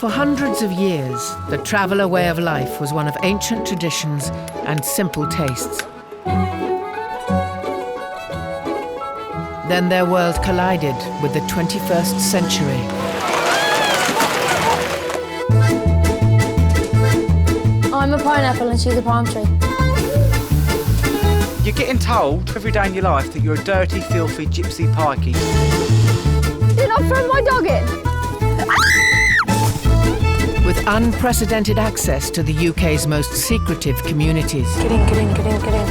For hundreds of years, the traveller way of life was one of ancient traditions and simple tastes. Then their world collided with the 21st century. I'm a pineapple and she's a palm tree. You're getting told every day in your life that you're a dirty, filthy, gypsy pikey. You're not throwing my dog in? With unprecedented access to the UK's most secretive communities. Get in, get in, get in, get in.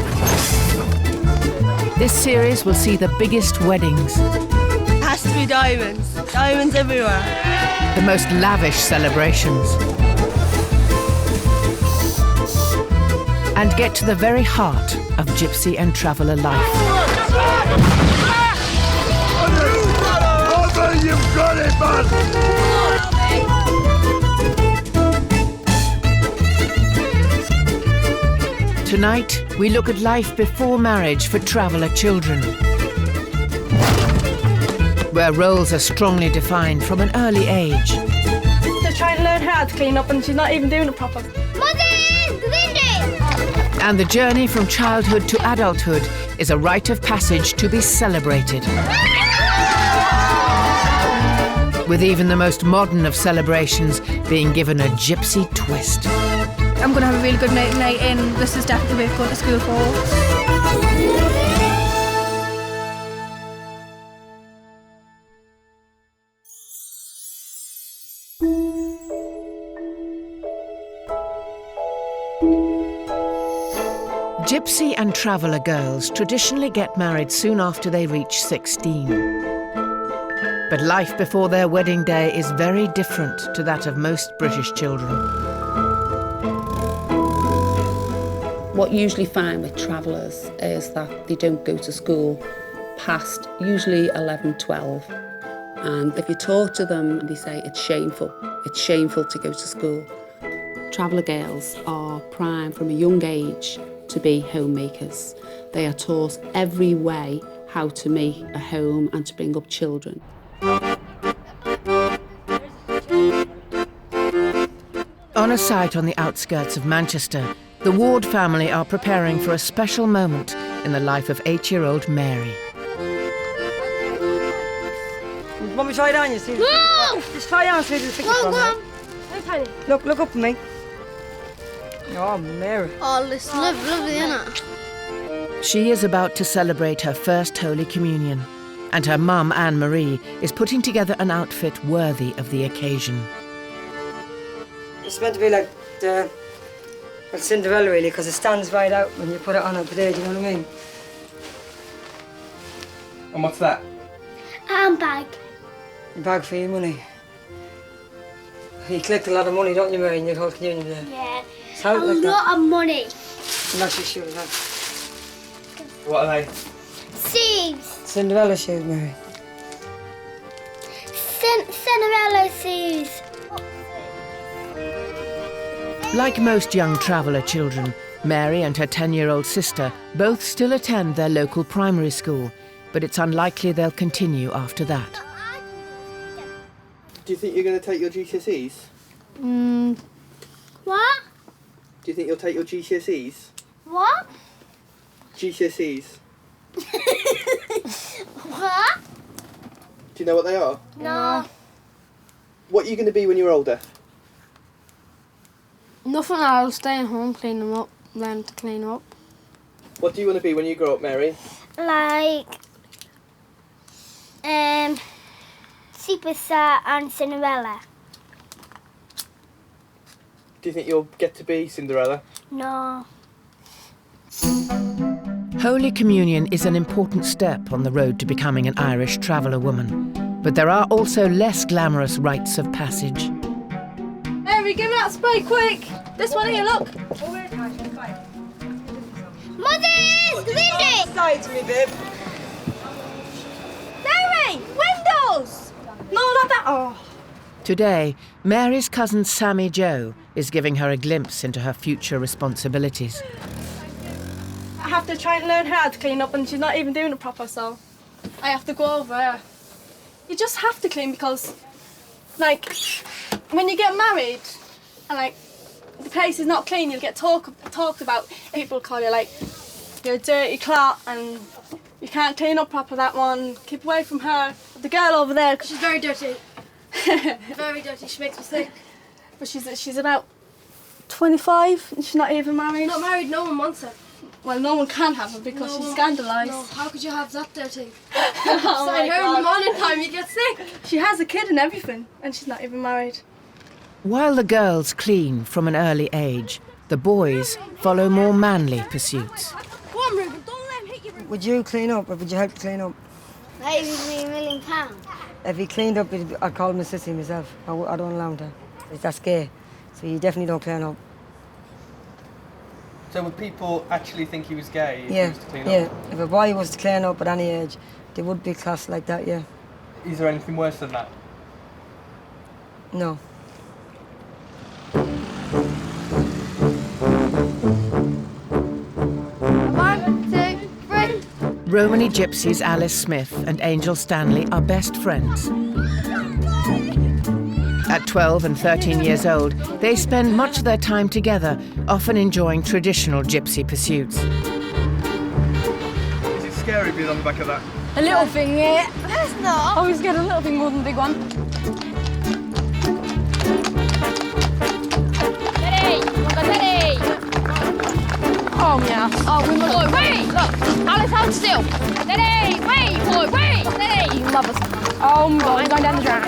This series will see the biggest weddings. It has to be diamonds. Diamonds everywhere. The most lavish celebrations. And get to the very heart of gypsy and traveller life. You've got it, man! Tonight, we look at life before marriage for traveller children, where roles are strongly defined from an early age. They're trying to learn how to clean up and she's not even doing it proper. And the journey from childhood to adulthood is a rite of passage to be celebrated. With even the most modern of celebrations being given a gypsy twist. I'm going to have a really good night in. This is definitely worth going to school for. Gypsy and traveller girls traditionally get married soon after they reach 16. But life before their wedding day is very different to that of most British children. What you usually find with travellers is that they don't go to school past usually 11, 12. And if you talk to them, they say it's shameful to go to school. Traveller girls are primed from a young age to be homemakers. They are taught every way how to make a home and to bring up children. On a site on the outskirts of Manchester, the Ward family are preparing for a special moment in the life of 8-year-old Mary. Want me to try it on you? See? No! Just try it on so you can Go on. Look up at me. Oh, Mary. Oh, it's lovely, isn't it? She is about to celebrate her first Holy Communion, and her mum, Anne-Marie, is putting together an outfit worthy of the occasion. It's meant to be like Cinderella, really, because it stands right out when you put it on up there, do you know what I mean? And what's that? Handbag. A bag for your money. You collect a lot of money, don't you, Mary, in your whole communion there? Yeah. So, A lot of money. I'm actually sure of that. What are they? Shoes. Cinderella shoes, Mary. Cinderella shoes. Like most young traveller children, Mary and her 10-year-old sister both still attend their local primary school, but it's unlikely they'll continue after that. Do you think you're going to take your GCSEs? What? Do you think you'll take your GCSEs? What? GCSEs. What? Do you know what they are? No. What are you going to be when you're older? Nothing, I'll stay at home, clean them up, learn to clean up. What do you want to be when you grow up, Mary? Like, Superstar and Cinderella. Do you think you'll get to be Cinderella? No. Holy Communion is an important step on the road to becoming an Irish traveller woman, but there are also less glamorous rites of passage. Mary, give me that spray, quick! This one here, look! Mother! Windy! Side to me, babe. Mary! Windows! No, not that. Oh. Today, Mary's cousin Sammy Jo is giving her a glimpse into her future responsibilities. I have to try and learn how to clean up and she's not even doing it proper, so I have to go over. You just have to clean because, like, when you get married and like the place is not clean, you'll get talked about. People call you like you're a dirty clot and you can't clean up proper, that one. Keep away from her. The girl over there, She's very dirty. Very dirty. She makes me sick. but she's about 25 and she's not even married. Not married. No one wants her. Well, no one can have her because she's scandalised. No, how could you have that dirty? Oh my Sign her in the God. morning time, you get sick. She has a kid and everything and she's not even married. While the girls clean from an early age, the boys follow more manly pursuits. Go on, Ruben, don't let him hit you, Ruben. Would you clean up or would you help clean up? That would be £1 million. If he cleaned up, I'd call him a sissy myself. I don't allow him to. That's gay. So you definitely don't clean up. So would people actually think he was gay if he Yeah, was to clean yeah. up? If a boy was to clean up at any age, they would be classed like that, yeah. Is there anything worse than that? No. One, two, three. Romany gypsies Alice Smith and Angel Stanley are best friends. At 12 and 13 years old, they spend much of their time together, often enjoying traditional gypsy pursuits. Is it scary being on the back of that? A little thing, yeah. It's not. I always get a little thing more than a big one. Oh, yeah. Oh, we must. Boy, wait! Look, Alice, hold still. Steady! Wait, boy, wait! Steady! You love us. Oh my God, I'm going down the drain.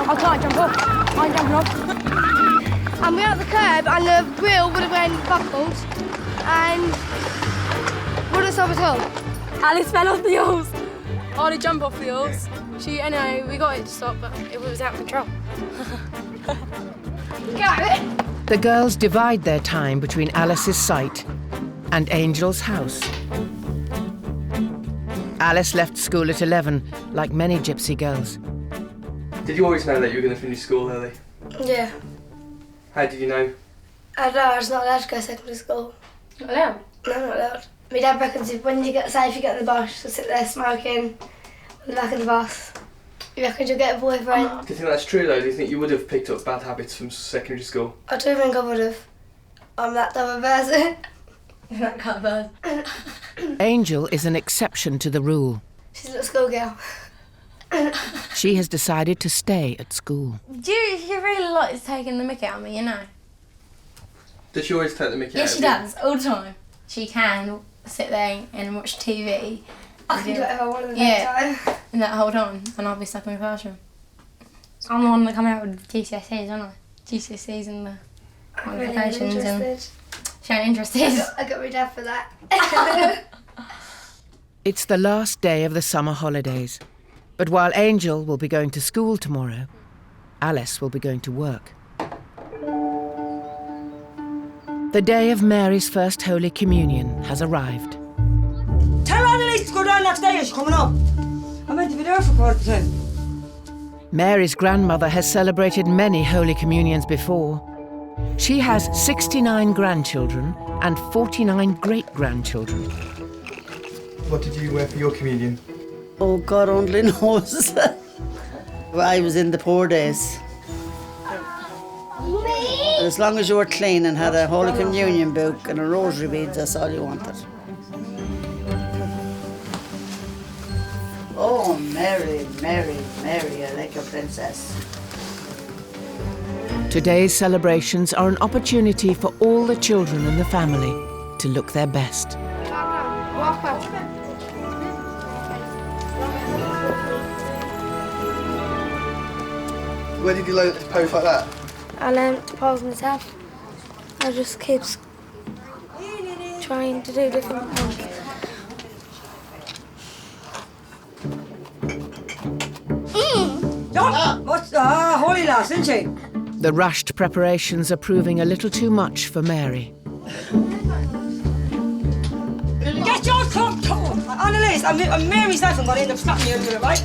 I can't jump up. I'm jumping up. And we're at the curb, and the wheel would have went backwards, and would have stopped at all. Alice fell off the oars. I had to jump off the oars. Anyway, we got it to stop, but it was out of control. The girls divide their time between Alice's site and Angel's house. Alice left school at 11, like many gypsy girls. Did you always know that you were going to finish school early? Yeah. How did you know? I don't know, I was not allowed to go to secondary school. Not allowed? No, not allowed. My dad reckons if when you get, say if you get in the bus, you'll sit there smoking on the back of the bus. He reckons you'll get a boyfriend. Do you think that's true though? Do you think you would have picked up bad habits from secondary school? I do think I would have. I'm that type of person. That kind of person. Angel is an exception to the rule. She's a little schoolgirl. She has decided to stay at school. She really likes taking the mickey out of me, you know. Does she always take the mickey Yeah, out she of you? does, all the time. She can sit there and watch TV. I can do whatever I want at the Yeah. same time. And that whole time, and I'll be stuck in the classroom. I'm the one that come out with GCSEs, aren't I? GCSEs and the I'm really qualifications and interested. she ain't interested. I got my dad for that. It's the last day of the summer holidays. But while Angel will be going to school tomorrow, Alice will be going to work. The day of Mary's first Holy Communion has arrived. Tell Annalise to go down next day, she's coming up. I'm meant to be there for 10:15. Mary's grandmother has celebrated many Holy Communions before. She has 69 grandchildren and 49 great-grandchildren. What did you wear for your communion? Oh, God only knows. I was in the poor days. But as long as you were clean and had a Holy Communion book and a rosary beads, that's all you wanted. Oh, Mary, Mary, Mary, I like a princess. Today's celebrations are an opportunity for all the children in the family to look their best. Where did you learn to pose like that? I learned to pose myself. I just keep trying to do different things. What's holy lass, isn't she? The rushed preparations are proving a little too much for Mary. Get your clothes on! Annalise, I'm Mary's lass, I'm going to end up slapping you into it, right?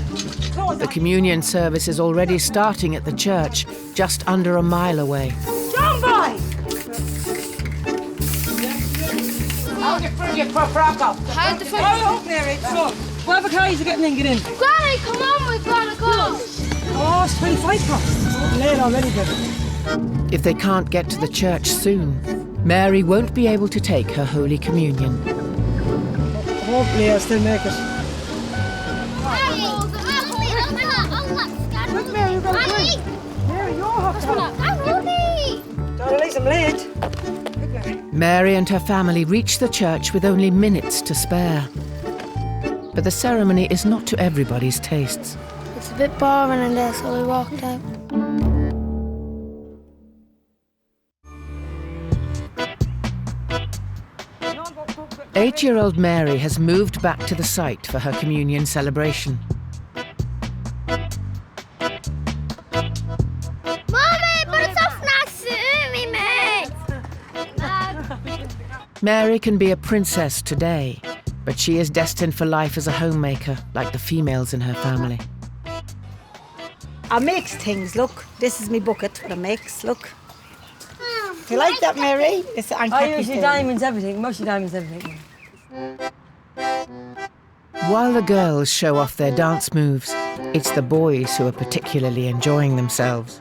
The communion service is already starting at the church, just under a mile away. John boy! How the fuck? Hurry up, Mary, come on. Whatever cars are getting in, get in. Granny, come on, we've got to go. Oh, it's 25 past. Late already, baby. If they can't get to the church soon, Mary won't be able to take her Holy Communion. Hopefully I'll still make it. Look, Mary, you've got to drink. Mary, you're hot. At least I'm late. Look, Mary. Mary and her family reach the church with only minutes to spare. But the ceremony is not to everybody's tastes. It's a bit boring in there, so we walked out. Eight-year-old Mary has moved back to the site for her communion celebration. Mary can be a princess today, but she is destined for life as a homemaker, like the females in her family. I makes things, look. This is my bucket that I makes, look. Do you like that, Mary? It's I usually diamonds everything, mostly diamonds everything. While the girls show off their dance moves, it's the boys who are particularly enjoying themselves.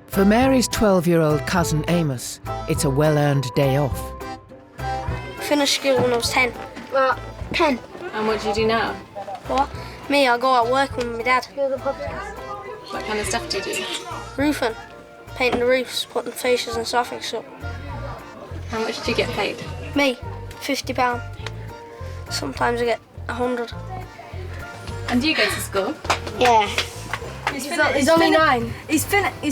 For Mary's 12-year-old cousin Amos, it's a well-earned day off. Finished school when I was 10. Well, 10. And what do you do now? What? Me, I go out working with my dad. What kind of stuff do you do? Roofing. Painting the roofs, putting fascias and soffits up. How much do you get paid? Me, £50. Sometimes I get 100. And do you go to school? Yeah. He's only 9. He's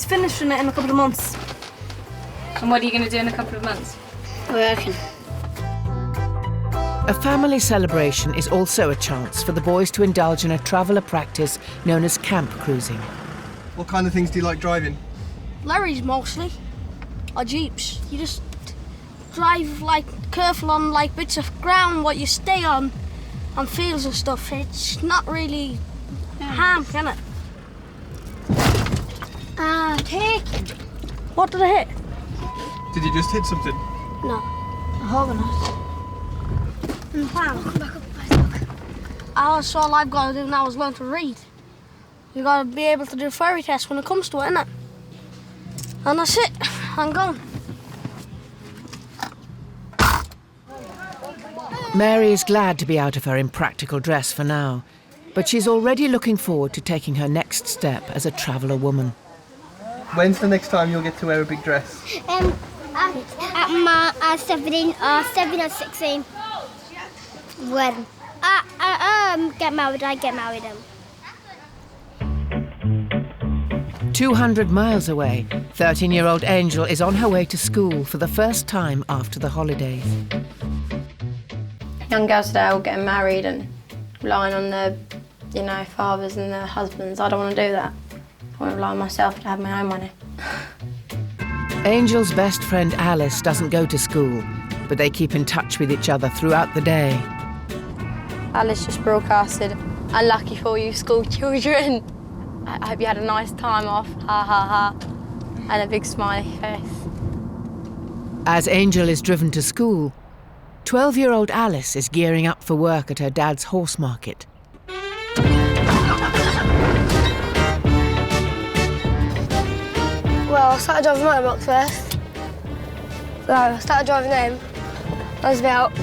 finishing it in a couple of months. And what are you going to do in a couple of months? Working. A family celebration is also a chance for the boys to indulge in a traveller practice known as camp cruising. What kind of things do you like driving? Lorries mostly, or jeeps. You just drive careful on bits of ground what you stay on fields and stuff. It's not really harm, can it? Take. What did I hit? Did you just hit something? No, I hope not. All I've got to do now is learn to read. You got to be able to do fairy tests when it comes to it, innit? And that's it. I'm going. Mary is glad to be out of her impractical dress for now, but she's already looking forward to taking her next step as a traveller woman. When's the next time you'll get to wear a big dress? At my 17 or 16. When I get married, I get married. 200 miles away, 13-year-old Angel is on her way to school for the first time after the holidays. Young girls today are all getting married and relying on their, fathers and their husbands. I don't want to do that. I want to rely on myself to have my own money. Angel's best friend Alice doesn't go to school, but they keep in touch with each other throughout the day. Alice just broadcasted, "Unlucky for you, school children. I hope you had a nice time off, ha ha ha," and a big smiley face. As Angel is driven to school, 12-year-old Alice is gearing up for work at her dad's horse market. Well, I started driving motorbikes first. So I started driving them. I was about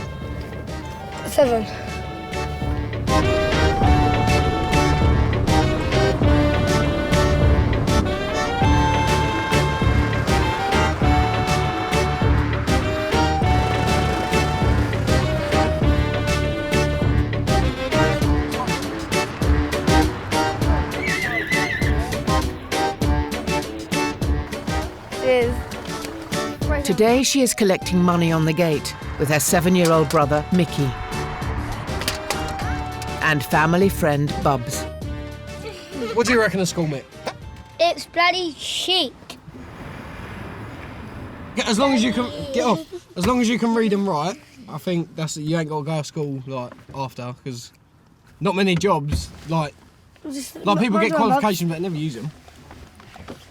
7. Today she is collecting money on the gate with her 7-year-old brother Mickey and family friend Bubs. What do you reckon of school, Mick? It's bloody shit. Yeah, as long as you can get off, as long as you can read and write, I think you ain't got to go to school after, because not many jobs people get qualifications but never use them.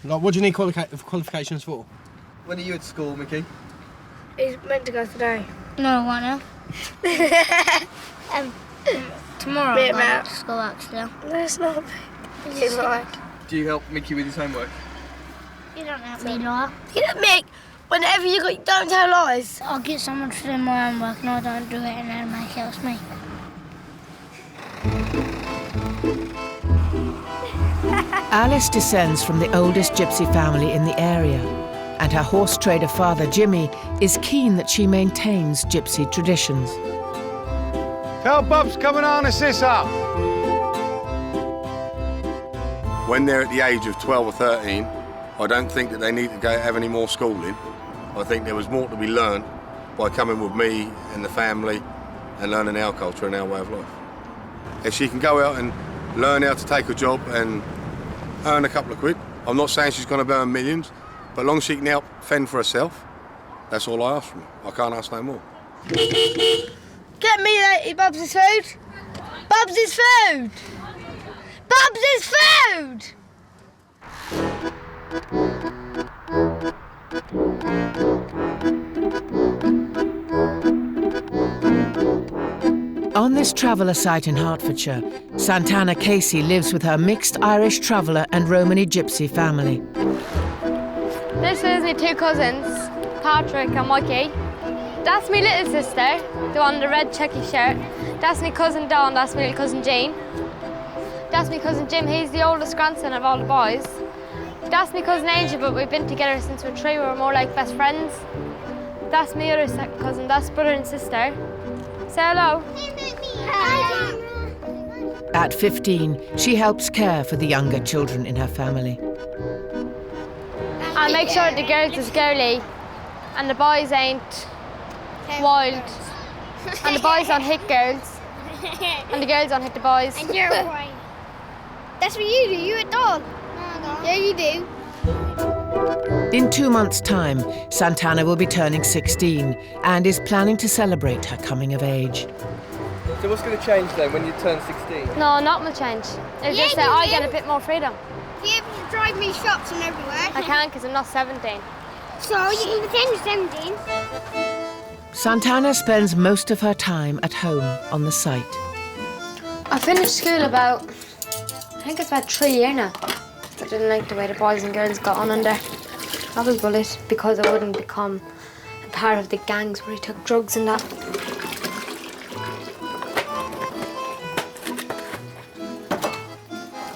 What do you need qualifications for? When are you at school, Mickey? He's meant to go today. No, I wanna. Tomorrow I'm going to school actually. No, it's not. It's like. Do you help Mickey with his homework? You don't help me, Laura. You know, Mick, whenever don't tell lies. I'll get someone to do my homework and I don't do it and then make it me. Alice descends from the oldest gypsy family in the area, and her horse trader father, Jimmy, is keen that she maintains gypsy traditions. Tell Bub's coming on, sister. When they're at the age of 12 or 13, I don't think that they need to have any more schooling. I think there was more to be learned by coming with me and the family and learning our culture and our way of life. If she can go out and learn how to take a job and earn a couple of quid, I'm not saying she's going to earn millions, but as long as she can help fend for herself, that's all I ask from her. I can't ask no more. Get me that Bubs' food. Bubs' food. Bubs' food. On this traveller site in Hertfordshire, Santana Casey lives with her mixed Irish traveller and Romany gypsy family. This is my two cousins, Patrick and Mikey. That's my little sister, the one in the red checky shirt. That's my cousin Dawn, that's my little cousin Jean. That's my cousin Jim, he's the oldest grandson of all the boys. That's my cousin Angel, but we've been together since we're 3, we're more like best friends. That's my other second cousin, that's brother and sister. Say hello. At 15, she helps care for the younger children in her family. I make sure the girls is girly and the boys ain't wild. And the boys don't hit girls. And the girls don't hit the boys. And you're right. That's what you do, you're a dog. No, I don't. Yeah, you do. In 2 months' time, Santana will be turning 16 and is planning to celebrate her coming of age. So what's going to change then when you turn 16? No, not much change. It's just that I get a bit more freedom. You're able to drive me shops and everywhere. I can't because I'm not 17. So you can pretend you're 17. Santana spends most of her time at home on the site. I finished school about, I think it's about 3 years now. I didn't like the way the boys and girls got on there. I was bullied because I wouldn't become a part of the gangs where he took drugs and that.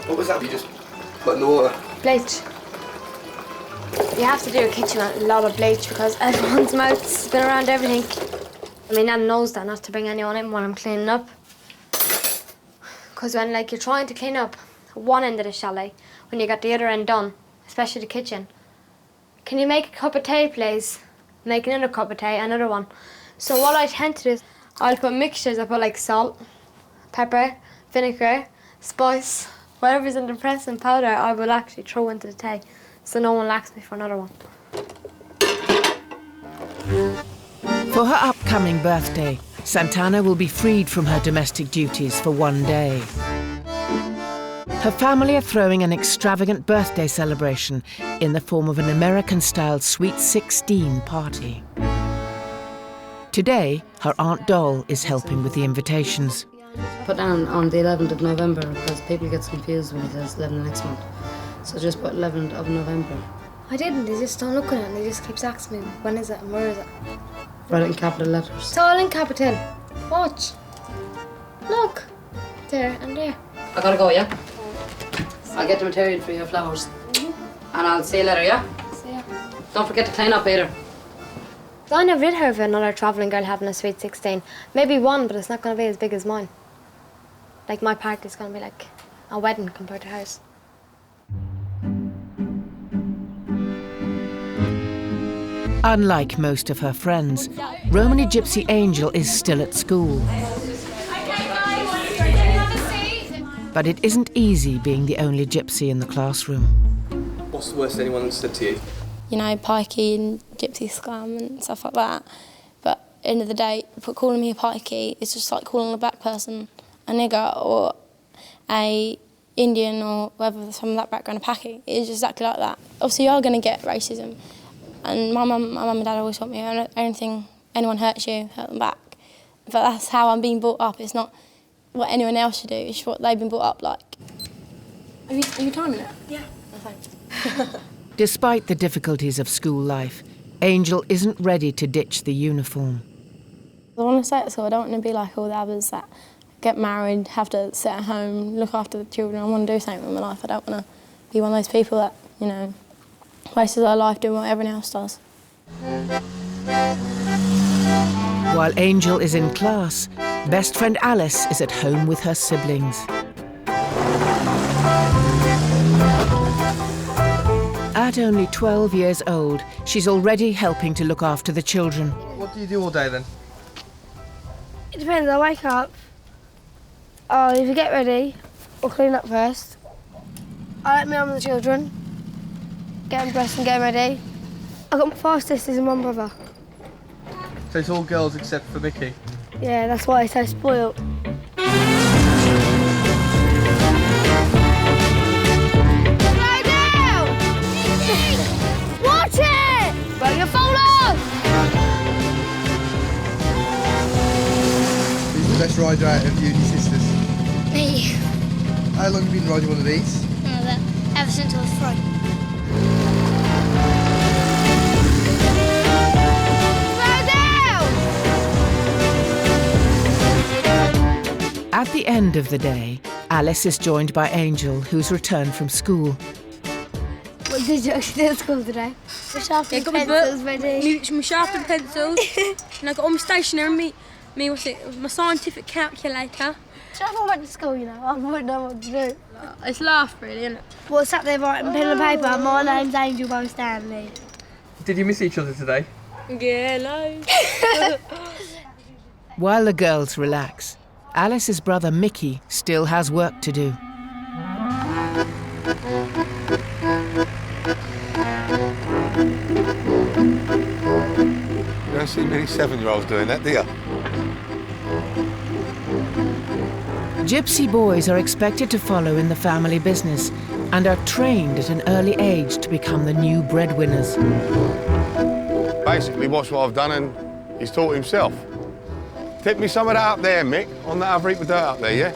What was that? You just put in the water? Bleach. You have to do a kitchen with a lot of bleach because everyone's mouth's been around everything. I mean, Nan knows that, not to bring anyone in when I'm cleaning up. Because when, like, you're trying to clean up one end of the chalet, when you got the other end done, especially the kitchen, can you make a cup of tea, please? Make another cup of tea, another one. So what I tend to do is I'll put mixtures. I put, like, salt, pepper, vinegar, spice, whatever's in the press and powder, I will actually throw into the tea, so no one lacks me for another one. For her upcoming birthday, Santana will be freed from her domestic duties for one day. Her family are throwing an extravagant birthday celebration in the form of an American-style Sweet 16 party. Today, her Aunt Doll is helping with the invitations. Put down on the 11th of November because people get confused when it says 11 next month. So just put 11th of November. I didn't, they just don't look at it and they just keeps asking me, when is it and where is it? Write it in capital letters. It's all in capital. Watch. Look. There and there. I gotta go, yeah? I'll get the material for your flowers. And I'll see you later, yeah? See ya. Don't forget to clean up either. I never did hear of another travelling girl having a Sweet 16. Maybe one, but it's not going to be as big as mine. Like, my party's going to be like a wedding compared to hers. Unlike most of her friends, Romany Gypsy Angel is still at school. But it isn't easy being the only gypsy in the classroom. What's the worst anyone said to you? You know, pikey and gypsy scam and stuff like that. But at the end of the day, calling me a pikey is just like calling a black person a nigger or a Indian or whoever from that background a pakky. It's just exactly like that. Obviously, you're going to get racism. And my mum and dad always taught me, anything, anyone hurts you, hurt them back. But that's how I'm being brought up. It's not what anyone else should do, it's what they've been brought up like. Are you timing it? Yeah. Oh, thanks. Despite the difficulties of school life, Angel isn't ready to ditch the uniform. I want to stay at school. I don't want to be like all the others that get married, have to sit at home, look after the children. I want to do something with my life. I don't want to be one of those people that, you know, wastes their life doing what everyone else does. While Angel is in class, best friend Alice is at home with her siblings. At only 12 years old, she's already helping to look after the children. What do you do all day then? It depends. I wake up, I'll either get ready or clean up first. I let my mum and the children get them dressed and get them ready. I've got 5 sisters and 1 brother. So it's all girls except for Mickey? Yeah, that's why he's so spoiled. Watch it! Bro, you fall off! Who's the best rider out of you and your sisters? Me. How long have you been riding one of these? Ever since I was 3. At the end of the day, Alice is joined by Angel, who's returned from school. What did you actually do at school today? The sharpened pencils ready. My sharpened pencils, and I got all my stationery, my scientific calculator. Do you know if I went to school, you know, I wouldn't know what to do. It's laugh, really, isn't it? Well, I sat there writing pen and paper, my name's Angel Bo Stanley. Did you miss each other today? Yeah, no. While the girls relax, Alice's brother Mickey still has work to do. You don't see many 7-year-olds doing that, do you? Gypsy boys are expected to follow in the family business and are trained at an early age to become the new breadwinners. Basically, watch what I've done and he's taught himself. Tip me some of that up there, Mick, on that other heap of dirt up there, yeah?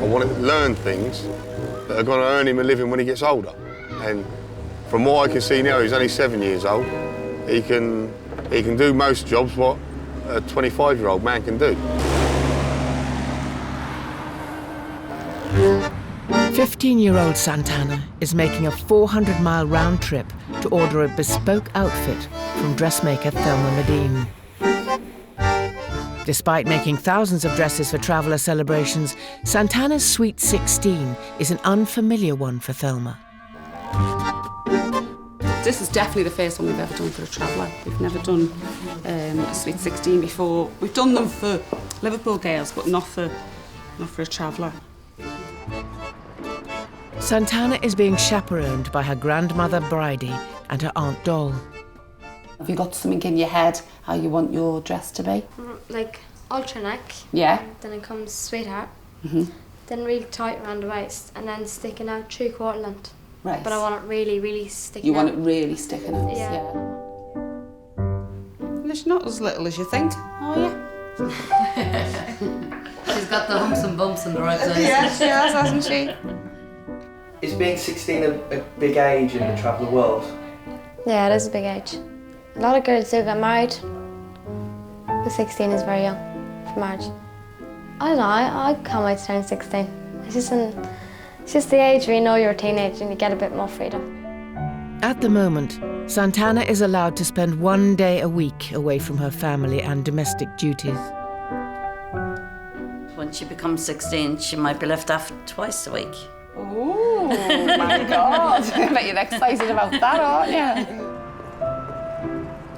I want him to learn things that are going to earn him a living when he gets older. And from what I can see now, he's only 7 years old. He can do most jobs what a 25-year-old man can do. 15-year-old Santana is making a 400-mile round trip to order a bespoke outfit from dressmaker Thelma Medine. Despite making thousands of dresses for traveller celebrations, Santana's Sweet 16 is an unfamiliar one for Thelma. This is definitely the first one we've ever done for a traveller. We've never done a Sweet 16 before. We've done them for Liverpool girls, but not for a traveller. Santana is being chaperoned by her grandmother Bridie and her Aunt Doll. Have you got something in your head how you want your dress to be? Like ultra neck. Yeah. Then it comes sweetheart. Mm-hmm. Then really tight around the waist, and then sticking out 3/4 length. Right. But I want it really, really sticking You out. want it really sticking out? Yeah. Well, it's not as little as you think, are you? She's got the humps and bumps in the right place. Yeah, she has, hasn't she? Is being 16 a big age in the traveller world? Yeah, it is a big age. A lot of girls do get married, but 16 is very young for marriage. I don't know, I can't wait to turn 16. It's just the age where you know you're a teenager and you get a bit more freedom. At the moment, Santana is allowed to spend 1 day a week away from her family and domestic duties. When she becomes 16, she might be left off twice a week. Oh my God! I bet you're excited about that, aren't you?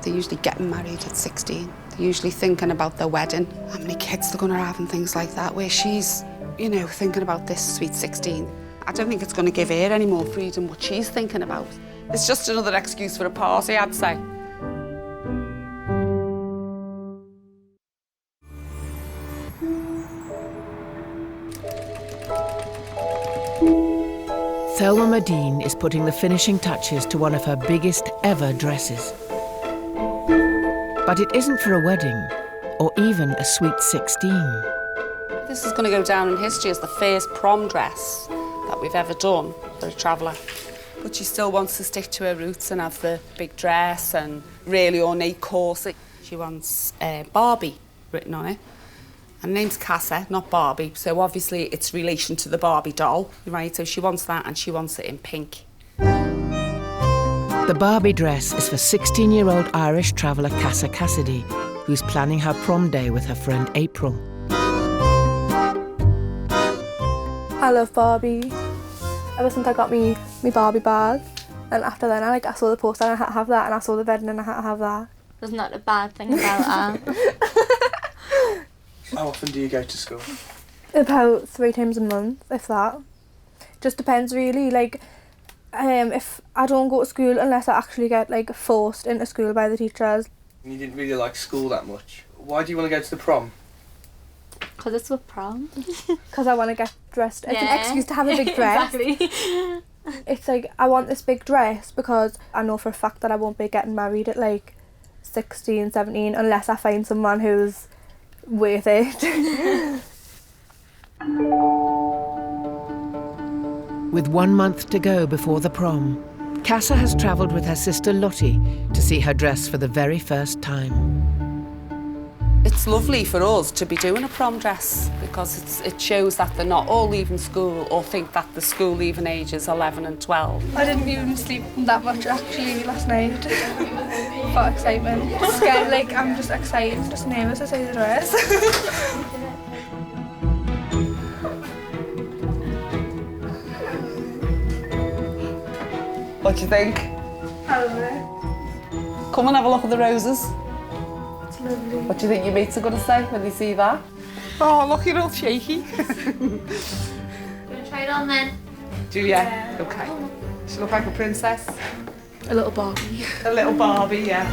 They're usually getting married at 16. They're usually thinking about their wedding, how many kids they're going to have and things like that, where she's, you know, thinking about this Sweet 16. I don't think it's going to give her any more freedom what she's thinking about. It's just another excuse for a party, I'd say. Thelma Medine is putting the finishing touches to one of her biggest ever dresses. But it isn't for a wedding, or even a sweet 16. This is going to go down in history as the first prom dress that we've ever done for a traveller. But she still wants to stick to her roots and have the big dress and really ornate corset. She wants Barbie written on it. And name's Casa, not Barbie, so obviously it's relation to the Barbie doll, right? So she wants that and she wants it in pink. The Barbie dress is for 16-year-old Irish traveller Casa Cassidy, who's planning her prom day with her friend April. I love Barbie. Ever since I got me Barbie bag, and after then I saw the poster and I had to have that, and I saw the wedding and I had to have that. There's not a bad thing about that. How often do you go to school? About 3 times a month, if that. Just depends really, like if I don't go to school unless I actually get like forced into school by the teachers. You didn't really like school that much. Why do you want to go to the prom? Because it's with prom. Because I want to get dressed. It's an excuse to have a big dress. Exactly. It's like, I want this big dress because I know for a fact that I won't be getting married at like 16, 17 unless I find someone who's worth it. With 1 month to go before the prom, Casa has travelled with her sister Lottie to see her dress for the very first time. It's lovely for us to be doing a prom dress because it shows that they're not all leaving school or think that the school leaving age is 11 and 12. I didn't even sleep that much actually last night for excitement. Scared, like I'm just excited, just nervous to see the dress. What do you think? I love it. Come and have a look at the roses. It's lovely. What do you think your mates are going to say when they see that? Oh, look, you're all shaky. You want to try it on then? Do you? Yeah. Okay. She look like a princess. A little Barbie. A little Barbie, yeah.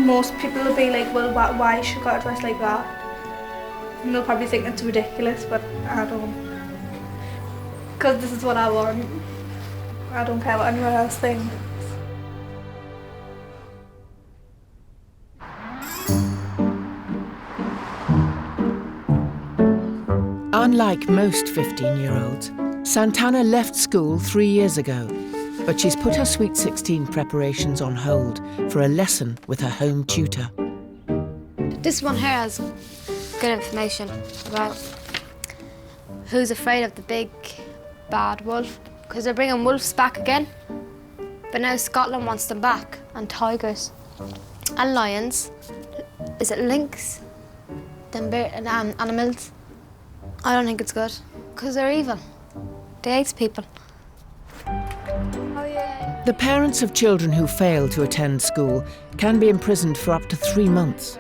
Most people will be like, well, why she got a dress like that? And they'll probably think it's ridiculous, but I don't. Because this is what I want. I don't care what anyone else thinks. Unlike most 15-year-olds, Santana left school 3 years ago, but she's put her Sweet 16 preparations on hold for a lesson with her home tutor. This one here has good information about who's afraid of the big bad wolf, because they're bringing wolves back again, but now Scotland wants them back, and tigers and lions. Is it lynx? Them animals. I don't think it's good, because they're evil. They hate people. The parents of children who fail to attend school can be imprisoned for up to 3 months.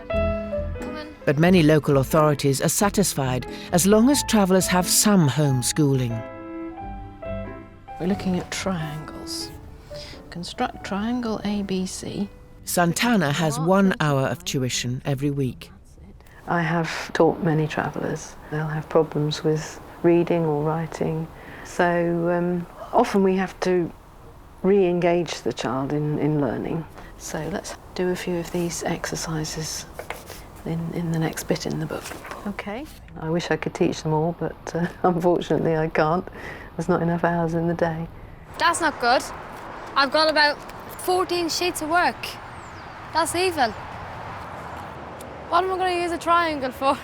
But many local authorities are satisfied as long as travellers have some homeschooling. We're looking at triangles. Construct triangle ABC. Santana has 1 hour of tuition every week. I have taught many travellers. They'll have problems with reading or writing. So often we have to re-engage the child in learning. So let's do a few of these exercises in the next bit in the book. Okay. I wish I could teach them all, but unfortunately I can't. There's not enough hours in the day. That's not good. I've got about 14 sheets of work. That's evil. What am I going to use a triangle for?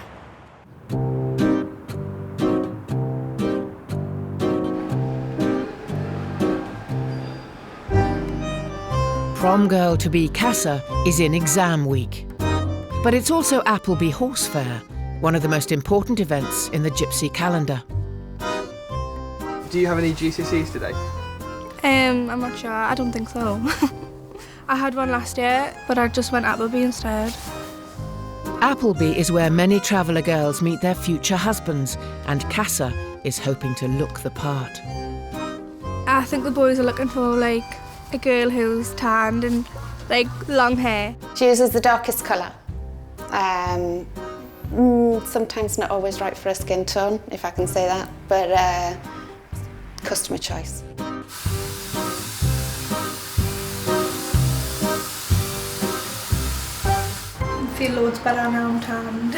Prom girl-to-be Casa is in exam week. But it's also Appleby Horse Fair, one of the most important events in the Gypsy calendar. Do you have any GCSEs today? I'm not sure. I don't think so. I had one last year, but I just went Appleby instead. Appleby is where many traveller girls meet their future husbands, and Casa is hoping to look the part. I think the boys are looking for like a girl who's tanned and like long hair. She uses the darkest colour. Sometimes not always right for a skin tone, if I can say that, but customer choice. I feel loads better now I'm tanned.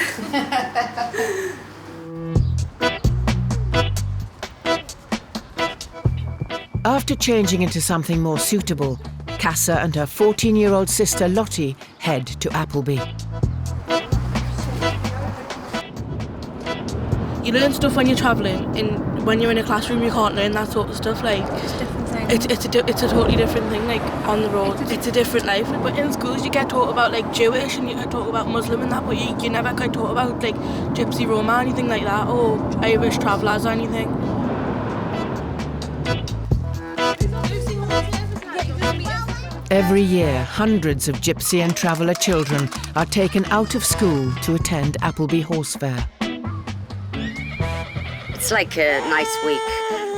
After changing into something more suitable, Casa and her 14-year-old sister Lottie head to Appleby. You learn stuff when you're travelling, and when you're in a classroom you can't learn that sort of stuff. Like, It's a different thing. It's a totally different thing. Like on the road, it's a different life. But in schools you get taught about like Jewish and you get taught about Muslim and that, but you never get taught about like Gypsy, Roma, anything like that, or Irish travellers or anything. Every year, hundreds of Gypsy and traveller children are taken out of school to attend Appleby Horse Fair. It's like a nice week,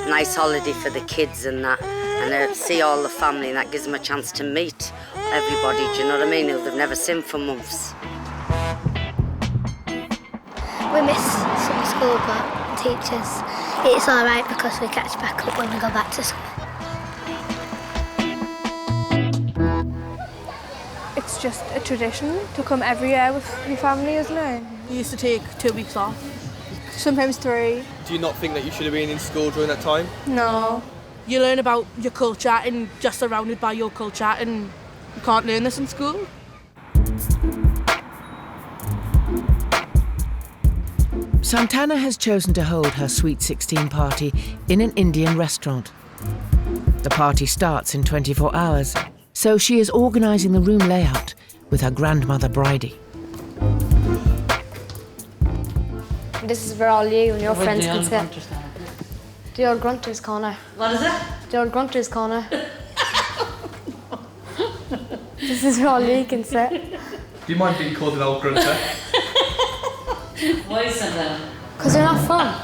nice holiday for the kids and that, and see all the family, and that gives them a chance to meet everybody, do you know what I mean, who they've never seen for months. We miss some school, but teachers, it's all right because we catch back up when we go back to school. It's just a tradition to come every year with your family, isn't it? We used to take 2 weeks off. Sometimes 3. Do you not think that you should have been in school during that time? No. You learn about your culture and just surrounded by your culture, and you can't learn this in school. Santana has chosen to hold her Sweet 16 party in an Indian restaurant. The party starts in 24 hours, so she is organising the room layout with her grandmother Bridie. This is where all you and your friends can sit. The old grunter's corner. What is it? The old grunter's corner. This is where all you can sit. Do you mind being called an old grunter? Why is that? Because they're not fun.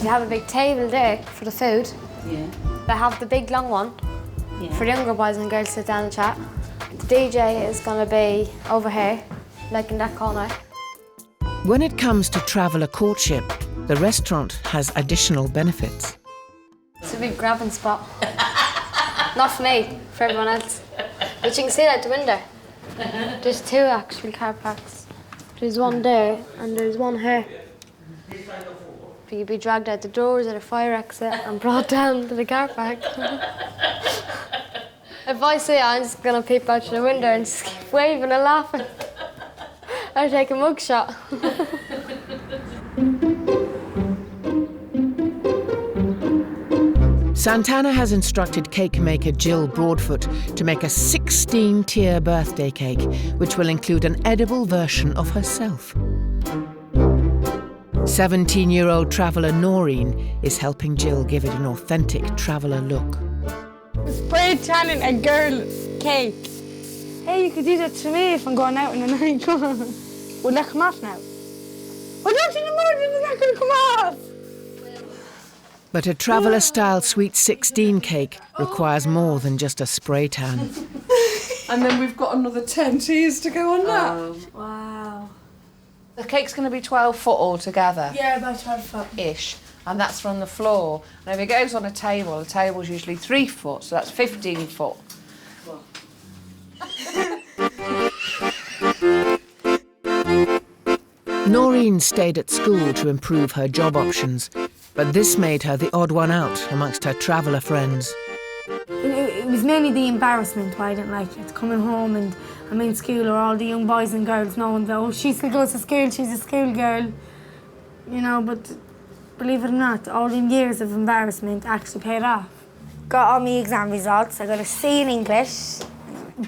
You have a big table there for the food. Yeah. They have the big long one for younger boys and girls to sit down and chat. The DJ is going to be over here, like in that corner. When it comes to traveller courtship, the restaurant has additional benefits. It's a big grabbing spot. Not for me, for everyone else. But you can see it out the window. There's 2 actual car parks. There's one there and there's one here. But you'd be dragged out the doors at a fire exit and brought down to the car park. If I see it, I'm just going to peep out the window and just keep waving and laughing. Or take a mugshot. Santana has instructed cake maker Jill Broadfoot to make a 16-tier birthday cake, which will include an edible version of herself. 17-year-old traveller Noreen is helping Jill give it an authentic traveller look. Spray tanning a girl's cake. Hey, you could do that to me if I'm going out in the night. Will that come off now? Well, don't you know it's not going to come off? But a traveller-style Sweet 16 cake requires more than just a spray tan. And then we've got another 10 tiers to go on that. Oh. Wow. The cake's going to be 12 foot altogether. Yeah, about 12 foot. Ish. And that's from the floor. And if it goes on a table, the table's usually 3 foot, so that's 15 foot. Noreen stayed at school to improve her job options, but this made her the odd one out amongst her traveller friends. It was mainly the embarrassment why I didn't like it. Coming home and I'm in school or all the young boys and girls knowing that, oh, she still goes to school, she's a schoolgirl. You know, but believe it or not, all them years of embarrassment actually paid off. Got all my exam results. I got a C in English,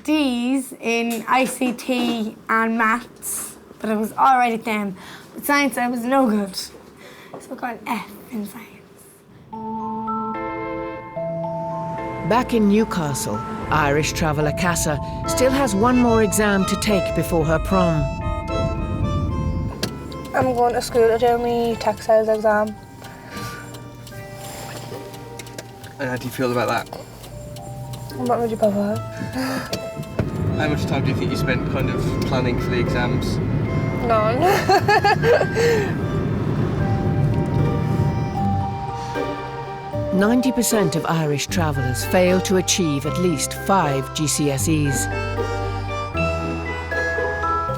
D's in ICT and maths, but I was all right at them. But science, I was no good. So I got an F in science. Back in Newcastle, Irish traveller Casa still has one more exam to take before her prom. I'm going to school to do my textiles exam. And how do you feel about that? I'm not really bothered. How much time do you think you spent kind of planning for the exams? None. 90% of Irish travellers fail to achieve at least 5 GCSEs.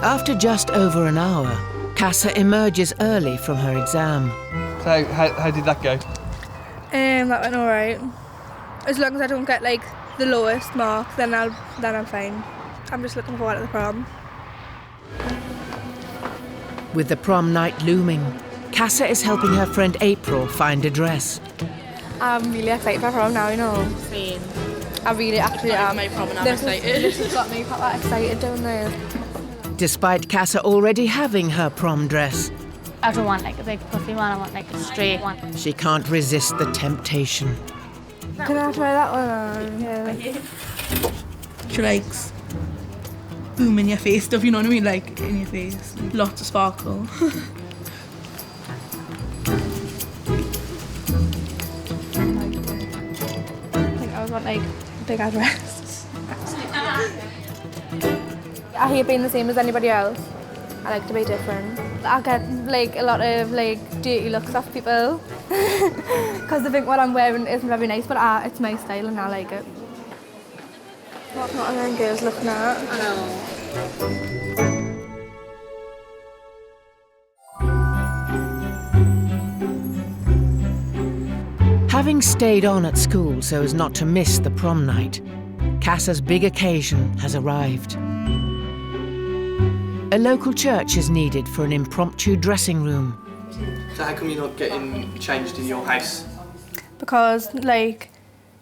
After just over an hour, Casa emerges early from her exam. So, how did that go? That went alright. As long as I don't get like the lowest mark, then I'm fine. I'm just looking forward to the prom. With the prom night looming, Casa is helping her friend April find a dress. I'm really excited for prom now, you know. Same. I really actually am. My prom and I'm excited. This has got me quite excited doing this. Despite Casa already having her prom dress, I don't want like a big puffy one, I want like a straight one. she can't resist the temptation. Can I try that one on? Yeah. She likes boom in your face stuff, you know what I mean? Like in your face. Lots of sparkle. I think I would want like big address. I hate being the same as anybody else. I like to be different. I get like a lot of like dirty looks off people because they think what I'm wearing isn't very nice, but it's my style and I like it. What are them girls looking at? I know. Having stayed on at school so as not to miss the prom night, Casa's big occasion has arrived. A local church is needed for an impromptu dressing room. So how come you're not getting changed in your house? Because like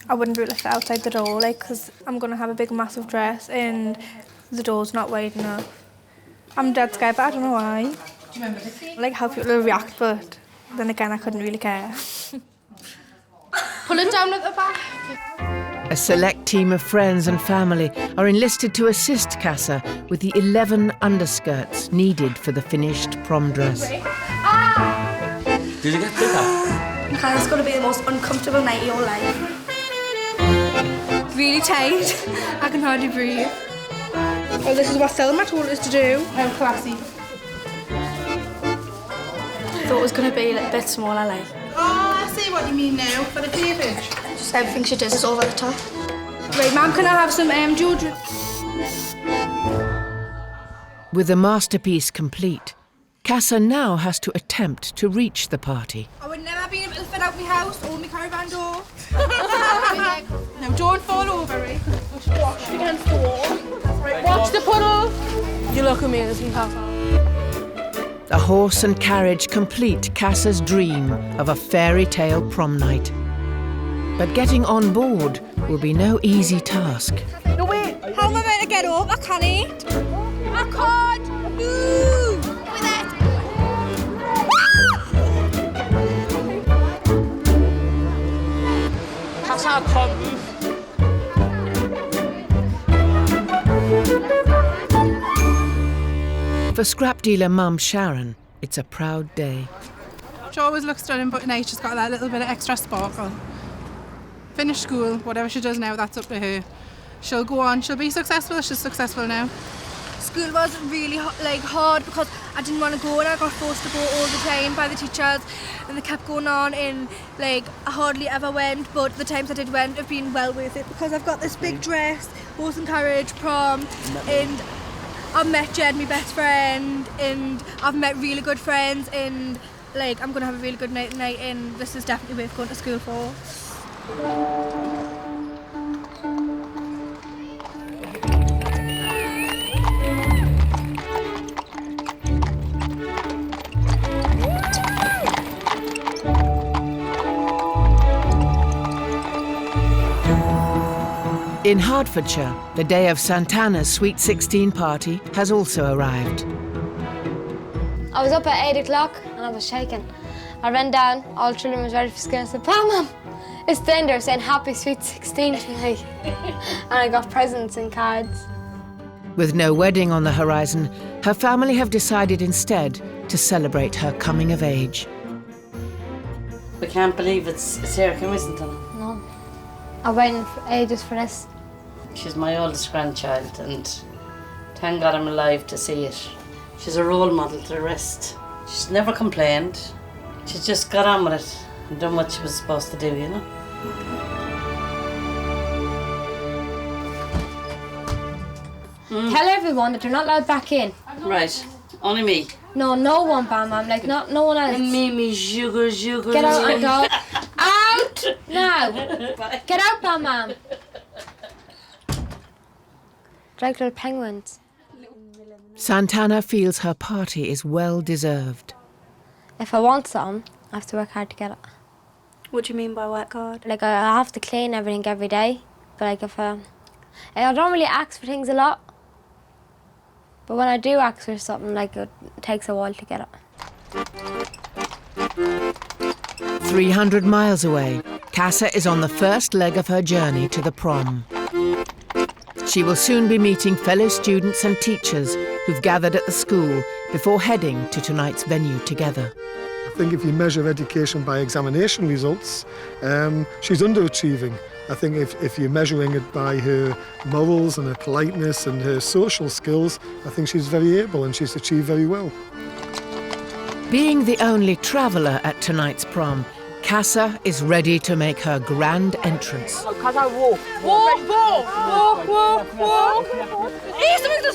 I wouldn't be able to sit outside the door, like because I'm gonna have a big massive dress and the door's not wide enough. I'm dead scared, but I don't know why. Do you remember the scene? Like how people will react, but then again I couldn't really care. Pull it down at the back. A select team of friends and family are enlisted to assist Casa with the 11 underskirts needed for the finished prom dress. Did you get bigger? Because it's going to be the most uncomfortable night of your life. Really tight. I can hardly breathe. Oh, this is what Selma told us to do. How classy. Thought it was going to be a bit smaller, like. Oh, I see what you mean now, for the cleavage. Just everything she does is over the top. Right, Mum, can I have some deodorant? With the masterpiece complete, Casa now has to attempt to reach the party. I would never be able to fit out my house or my caravan door. Now don't fall over, right? Watch against the wall. Right, watch the puddle. You look at me as you have. A horse and carriage complete Casa's dream of a fairy tale prom night. But getting on board will be no easy task. No, wait. How am I meant to get up? I can't. I can't. Move. With it. That's not a problem. For scrap dealer mum Sharon, it's a proud day. She always looks stunning, but tonight she's got that little bit of extra sparkle. Finish school, whatever she does now, that's up to her. She'll go on, she'll be successful, she's successful now. School was really hard because I didn't want to go and I got forced to go all the time by the teachers and they kept going on and I hardly ever went, but the times I did went have been well worth it because I've got this big dress, horse and carriage, prom, and I've met Jed, my best friend, and I've met really good friends and I'm going to have a really good night tonight and this is definitely worth going to school for. In Hertfordshire, the day of Santana's Sweet 16 party has also arrived. I was up at 8 o'clock and I was shaking. I ran down, all the children was ready for school and I said, "Pam, Mum, it's then they're saying happy Sweet 16 tonight." And I got presents and cards. With no wedding on the horizon, her family have decided instead to celebrate her coming of age. We can't believe it's here, can we, Santana? No. I've waited for ages for this. She's my oldest grandchild and thank God I'm alive to see it. She's a role model to the rest. She's never complained. She's just got on with it and done what she was supposed to do, you know. Tell everyone that they're not allowed back in. Right, only me. No, no one, Bam Bam, like no one else. Me, sugar. Get out and go. Out now. Get out, Bam Bam. Like little penguins. Santana feels her party is well deserved. If I want some, I have to work hard to get it. What do you mean by work hard? Like I have to clean everything every day, but like if I don't really ask for things a lot. But when I do ask for something, like it takes a while to get it. 300 miles away, Casa is on the first leg of her journey to the prom. She will soon be meeting fellow students and teachers who've gathered at the school before heading to tonight's venue together. I think if you measure education by examination results, she's underachieving. I think if you're measuring it by her morals and her politeness and her social skills, I think she's very able and she's achieved very well. Being the only traveller at tonight's prom, Casa is ready to make her grand entrance. Because I walk. Walk. Hey, something's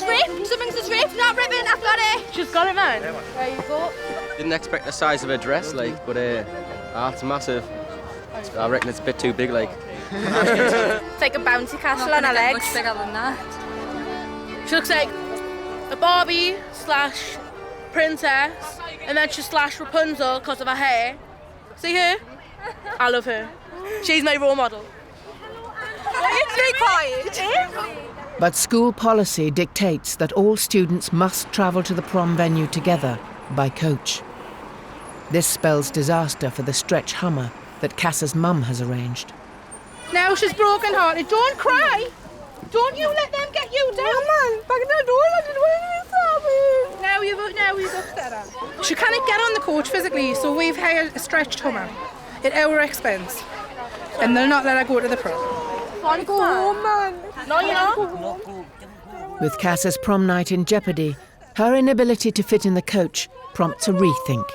just ripped. Not ripping, I've got it. She's got it now. There you go. Didn't expect the size of her dress, like, but it's massive. I reckon it's a bit too big, like. It's like a bouncy castle on her legs. Much bigger than that. She looks like a Barbie / princess, and then she's / Rapunzel because of her hair. See her? I love her. She's my role model. Stay quiet. But school policy dictates that all students must travel to the prom venue together by coach. This spells disaster for the stretch Hummer that Casa's mum has arranged. Now she's broken hearted. Don't cry. Don't you let them get you down. Man, back in the door, I didn't want to be sorry. Now you've upset her. She can't get on the coach physically, so we've hired a stretched Hummer at our expense. And they'll not let her go to the prom. Want to go home, man? No, you're not. With Casa's prom night in jeopardy, her inability to fit in the coach prompts a rethink.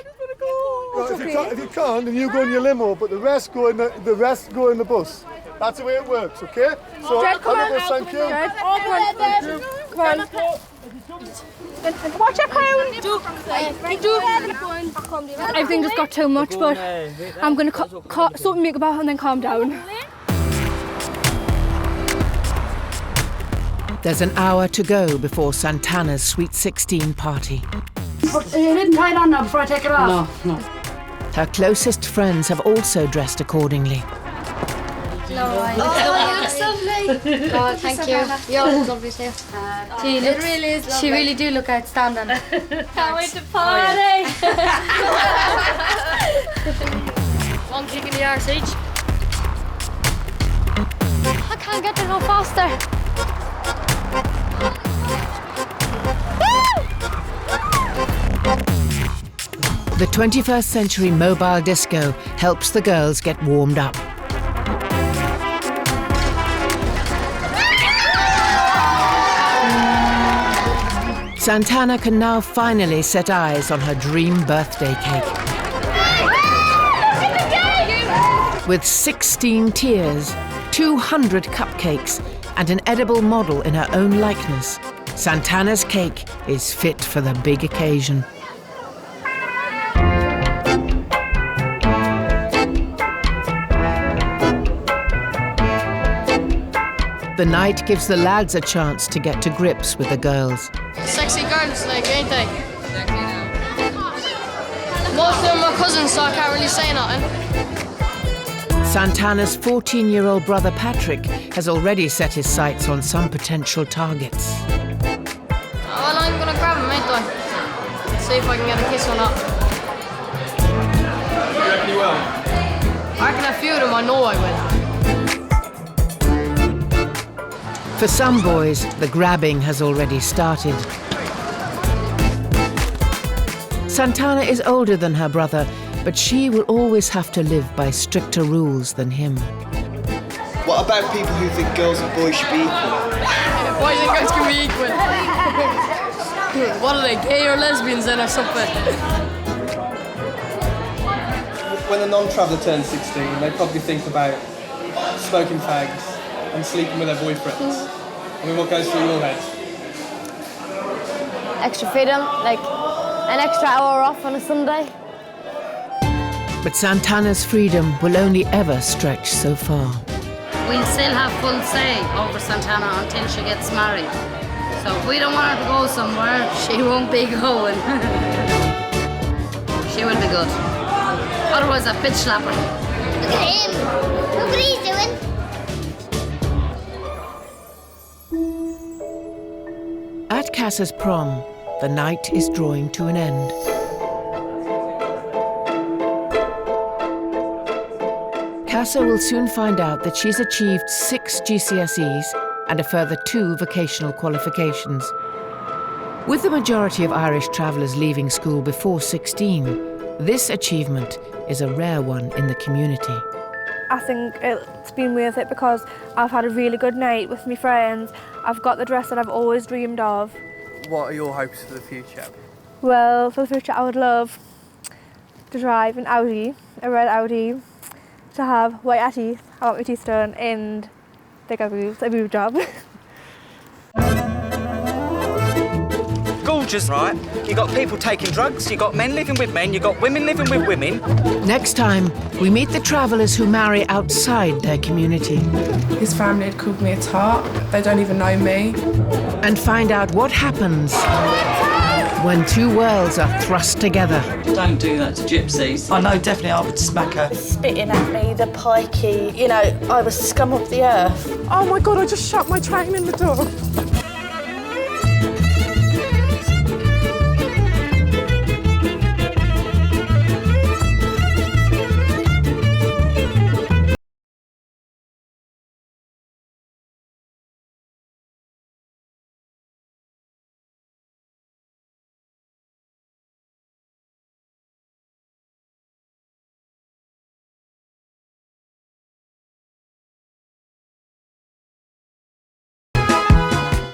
Well, if you can't, then you go in your limo, but the rest go in the bus. That's the way it works, okay? So, come on. thank you. Come on. Watch your crown. Everything just got too much, but I'm going to sort make about and then calm down. There's an hour to go before Santana's Sweet 16 party. You didn't tie it on now before I take it off? No. Her closest friends have also dressed accordingly. No, you look lovely. God, thank you. You're lovely too. She really do look outstanding. Can't wait to party. One kick in the arse each. I can't get there no faster. The 21st century mobile disco helps the girls get warmed up. Santana can now finally set eyes on her dream birthday cake. With 16 tiers, 200 cupcakes, and an edible model in her own likeness, Santana's cake is fit for the big occasion. The night gives the lads a chance to get to grips with the girls. Sexy girls, like, ain't they? Most of them are cousins, so I can't really say nothing. Santana's 14-year-old brother Patrick has already set his sights on some potential targets. Well, I'm gonna grab him, ain't I? Let's see if I can get a kiss or not. You reckon you will? I reckon a few of them, I know I will. For some boys, the grabbing has already started. Santana is older than her brother, but she will always have to live by stricter rules than him. What about people who think girls and boys should be equal? Boys and girls can be equal. What are they, gay or lesbians then or something? When a non-traveller turns 16, they probably think about smoking fags and sleeping with their boyfriends. I mean, what goes through your head? Extra freedom, like an extra hour off on a Sunday. But Santana's freedom will only ever stretch so far. We'll still have full say over Santana until she gets married. So if we don't want her to go somewhere, she won't be going. She will be good. Otherwise, a bitch slapper. Look at him. Look what he's doing. At Cass's prom, the night is drawing to an end. Cassa will soon find out that she's achieved 6 GCSEs and a further 2 vocational qualifications. With the majority of Irish travellers leaving school before 16, this achievement is a rare one in the community. I think it's been worth it because I've had a really good night with my friends. I've got the dress that I've always dreamed of. What are your hopes for the future? Well, for the future I would love to drive an Audi, a red Audi, to have white teeth, I want my teeth done, and bigger boobs, a boob job. Gorgeous, right? You got people taking drugs, you got men living with men, you got women living with women. Next time, we meet the travellers who marry outside their community. His family had called me a tart. They don't even know me. And find out what happens when 2 worlds are thrust together. Don't do that to gypsies. I know definitely I would smack her. Spitting at me, the pikey, you know, I was scum of the earth. Oh my God, I just shut my train in the door.